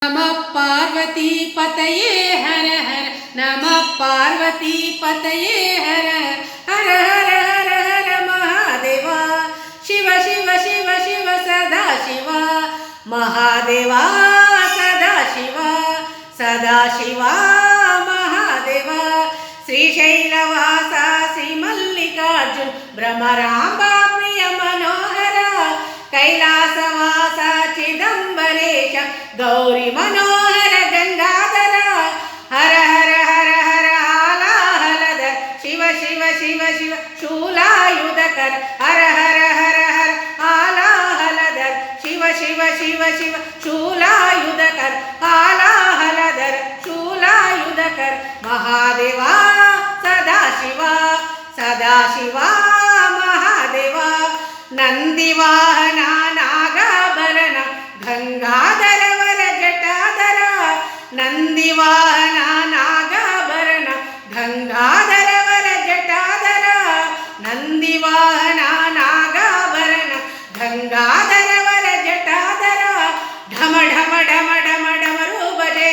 नमः पार्वती पतये हर हर नमः पार्वती पतये हर हर हर हर हर महादेवा शिव शिव शिव शिव सदा शिवा महादेवा सदा शिवा महादेवा श्रीशैलवासा श्रीमल्लिकार्जुन भ्रमरांबा प्रिय मनोहर कैलासवासा चिदंबरेश गौरी मनोहर गंगाधर हर हर हर हर आलाहलधर शिव शिव शिव शिव शूलायुधकर हर हर हर हर आलाहलधर शिव शिव शिव शिव शूलायुधकर आलाहलधर शूलायुधकर महादेवा सदा शिवा महादेवा नंदिवाहना नागाभरण गंगाधर वर जटाधर नंदिवाहना नागाभरण गंगाधर वर जटाधर नंदिवाहना नागाभरण गंगाधर वर जटाधर ढम ढम ढम ढम डमरू बजे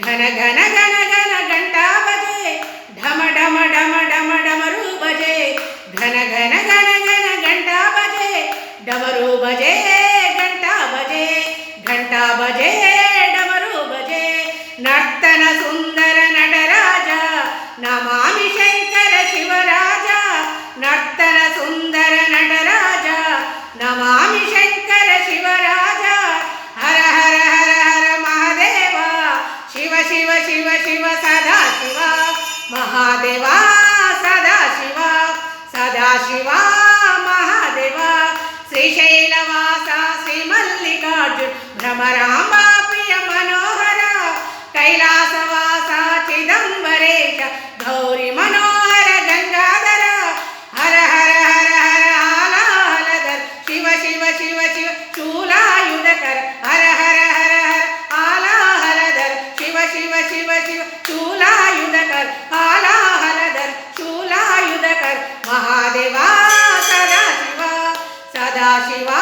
घन घन घन घन घंटा बजे ढम ढम ढम ढम डमरू बजे घन घन घन घन घंटा बजे डमरू बजे घंटा बजे डमरू बजे नर्तन सुंदर नटराज नमामि शंकर शिवराज नर्तन सुंदर नटराज नमामि शंकर शिवराज हर हर हर हर महादेवा शिव शिव शिव शिव सदा शिवा महादेवा सदा शिवा महादेवा श्रीशैलवासा श्रीमल्लिकार्जुन भ्रमरांबा प्रिय मनोहर कैलासवासा चिदंबरेश गौरी मनोहर गंगाधर हर हर हर हर आलाहलधर शिव शिव शिव शिव शूलायुधकर हर हर हर हर आलाहलधर शिव शिव शिव शिव शूलायुधकर आलाहलधर शूलायुधकर महादेवा सदा शिवा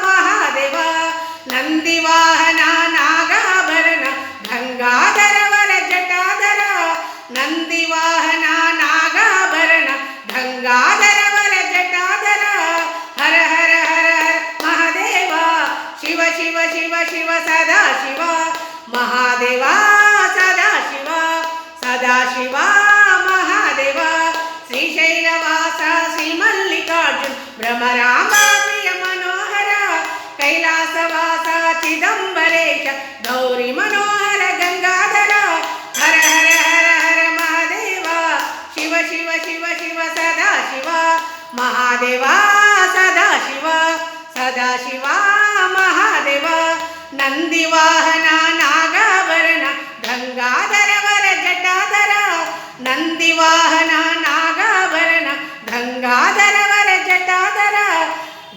महादेवा नंदिवाहना नागाभरण गंगाधर वर जटाधर नंदिवाहना नागाभरण गंगाधर वर जटाधर हर हर हर हर महादेवा शिव शिव शिव शिव सदा शिवा महादेवा सदा शिवा महादेवा श्रीशैलवासा श्रीमल्लिकार्जुन भ्रमरांबा प्रिय मनोहर कैलासवासा चिदंबरेश गौरी मनोहर गंगाधर हर हर हर हर महादेवा शिव शिव शिव शिव सदा शिवा महादेवा सदा शिवा महादेवा नंदिवाहना नागाभरण गंगाधर वर जटाधर नंदिवाहना नागाभरण गंगाधर वर जटाधर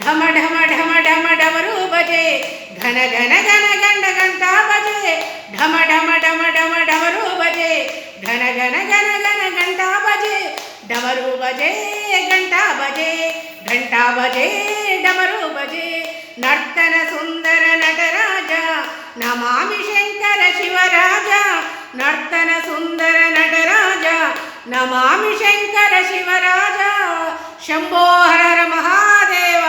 ढम ढम ढम ढम डमरू बजे घन घन घन घंट घंटा बजे ढम ढम ढम ढम डमरू बजे घन घन घन घन घंटा बजे डमरू बजे घंटा बजे डमरू बजे नर्तन सुंदर नटराज नमामि शंकर शिवराज नर्तन सुंदर नटराज नमामि शंकर शिवराज शंभो हर हर महादेव।